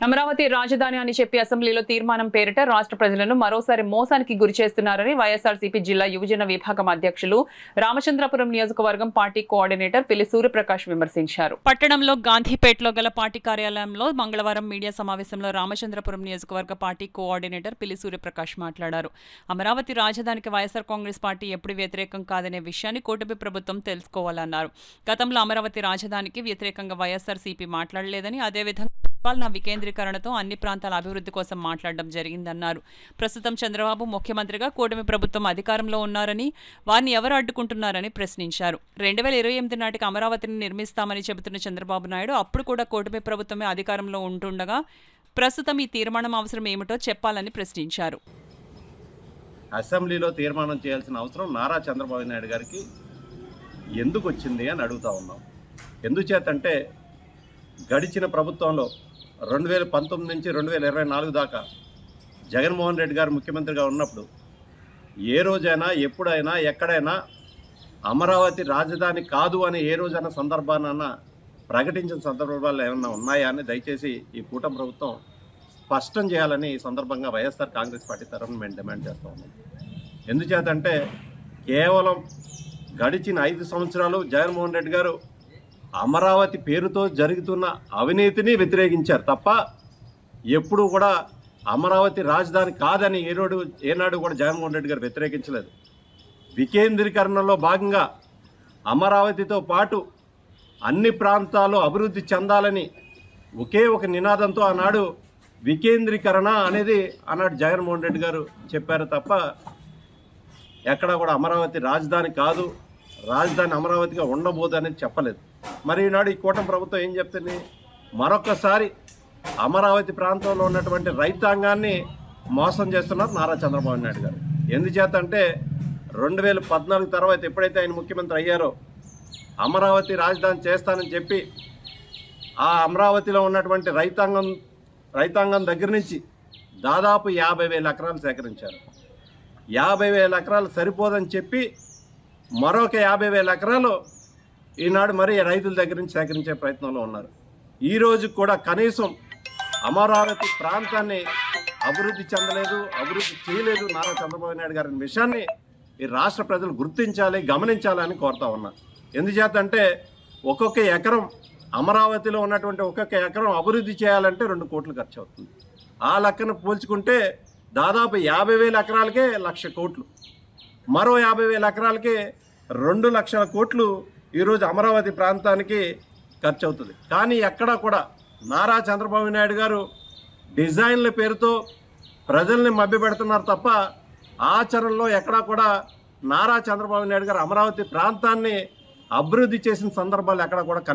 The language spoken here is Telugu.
అమరావతి రాజధాని అని చెప్పి అసెంబ్లీలో తీర్మానం పేరిట రాష్ట్ర ప్రజలను మరోసారి మోసానికి గురి చేస్తున్నారని వైఎస్ఆర్సీపీ జిల్లా యువజన విభాగం అధ్యక్షులు రామచంద్రపురం నియోజకవర్గం పార్టీ కోఆర్డినేటర్ పిల్లి సూర్యప్రకాష్ విమర్శించారు. పట్టణంలో గాంధీపేటలో గల పార్టీ కార్యాలయంలో మంగళవారం మీడియా సమావేశంలో రామచంద్రపురం నియోజకవర్గ పార్టీ కోఆర్డినేటర్ పిల్లి సూర్యప్రకాష్ మాట్లాడారు. అమరావతి రాజధానికి వైఎస్ఆర్ కాంగ్రెస్ పార్టీ ఎప్పుడు వ్యతిరేకం కాదనే విషయాన్ని కూటమి ప్రభుత్వం తెలుసుకోవాలన్నారు. గతంలో అమరావతి రాజధానికి వ్యతిరేకంగా వైఎస్ఆర్సీపీ మాట్లాడలేదని, అదేవిధంగా పరిపాలనా వికేంద్రీకరణతో అన్ని ప్రాంతాల అభివృద్ధి కోసం మాట్లాడడం జరిగిందన్నారు. ప్రస్తుతం చంద్రబాబు ముఖ్యమంత్రిగా కూటమి ప్రభుత్వం అధికారంలో ఉన్నారని, వారిని ఎవరు అడ్డుకుంటున్నారని ప్రశ్నించారు. 2028 నాటికి అమరావతిని నిర్మిస్తామని చెబుతున్న చంద్రబాబు నాయుడు అప్పుడు కూడా కూటమి ప్రభుత్వమే అధికారంలో ఉంటుండగా ప్రస్తుతం ఈ తీర్మానం అవసరం ఏమిటో చెప్పాలని ప్రశ్నించారు. అసెంబ్లీలో తీర్మానం చేయాల్సిన అవసరం నారా చంద్రబాబు నాయుడు గారికి ఎందుకు వచ్చింది అని అడుగుతా ఉన్నాం. ఎందుచేతంటే గడిచిన ప్రభుత్వంలో 2019 నుంచి 2024 దాకా జగన్మోహన్ రెడ్డి గారు ముఖ్యమంత్రిగా ఉన్నప్పుడు ఏ రోజైనా ఎప్పుడైనా ఎక్కడైనా అమరావతి రాజధాని కాదు అని ఏ రోజైనా సందర్భాన ప్రకటించిన సందర్భాలు ఏమైనా ఉన్నాయా అని దయచేసి ఈ కూటమి ప్రభుత్వం స్పష్టం చేయాలని ఈ సందర్భంగా వైఎస్ఆర్ కాంగ్రెస్ పార్టీ తరఫున మేము డిమాండ్ చేస్తూ ఉన్నాం. ఎందుచేతంటే కేవలం గడిచిన 5 సంవత్సరాలు జగన్మోహన్ రెడ్డి గారు అమరావతి పేరుతో జరుగుతున్న అవినీతిని వ్యతిరేకించారు తప్ప ఎప్పుడూ కూడా అమరావతి రాజధాని కాదని ఏనాడు కూడా జగన్మోహన్ రెడ్డి గారు వ్యతిరేకించలేదు. వికేంద్రీకరణలో భాగంగా అమరావతితో పాటు అన్ని ప్రాంతాలు అభివృద్ధి చెందాలని ఒకే ఒక నినాదంతో ఆనాడు వికేంద్రీకరణ అనేది ఆనాడు జగన్మోహన్ రెడ్డి గారు చెప్పారు తప్ప ఎక్కడా కూడా అమరావతి రాజధాని కాదు, రాజధాని అమరావతిగా ఉండబోదు అనేది చెప్పలేదు. మరి ఈనాడు ఈ కూటమి ప్రభుత్వం ఏం చెప్తుంది? మరొకసారి అమరావతి ప్రాంతంలో ఉన్నటువంటి రైతాంగాన్ని మోసం చేస్తున్నారు నారా చంద్రబాబు నాయుడు గారు. ఎందుచేత అంటే 2014 తర్వాత ఎప్పుడైతే ఆయన ముఖ్యమంత్రి అయ్యారో అమరావతి రాజధాని చేస్తానని చెప్పి ఆ అమరావతిలో ఉన్నటువంటి రైతాంగం దగ్గర నుంచి దాదాపు 50,000 ఎకరాలు సేకరించారు. 50,000 ఎకరాలు సరిపోదని చెప్పి మరొక 50,000 ఎకరాలు ఈనాడు మరి రైతుల దగ్గర నుంచి సేకరించే ప్రయత్నంలో ఉన్నారు. ఈరోజు కూడా కనీసం అమరావతి ప్రాంతాన్ని అభివృద్ధి చెందలేదు, అభివృద్ధి చేయలేదు నారా చంద్రబాబు నాయుడు గారి విషయాన్ని ఈ రాష్ట్ర ప్రజలు గుర్తించాలి, గమనించాలని కోరుతా ఉన్నారు. ఎందుచేతంటే ఒక్కొక్క ఎకరం అమరావతిలో ఉన్నటువంటి ఒక్కొక్క ఎకరం అభివృద్ధి చేయాలంటే 2 కోట్లు ఖర్చు అవుతుంది. ఆ లెక్కన పోల్చుకుంటే దాదాపు 50,000 ఎకరాలకే 1,00,000 కోట్లు, మరో 50,000 ఎకరాలకే 2 లక్షల కోట్లు ఈరోజు అమరావతి ప్రాంతానికి ఖర్చు అవుతుంది. కానీ ఎక్కడా కూడా నారా చంద్రబాబు నాయుడు గారు డిజైన్ల పేరుతో ప్రజల్ని మభ్యపెడుతున్నారు తప్ప ఆచరణలో ఎక్కడా కూడా నారా చంద్రబాబు నాయుడు గారు అమరావతి ప్రాంతాన్ని అభివృద్ధి చేసిన సందర్భాలు ఎక్కడా కూడా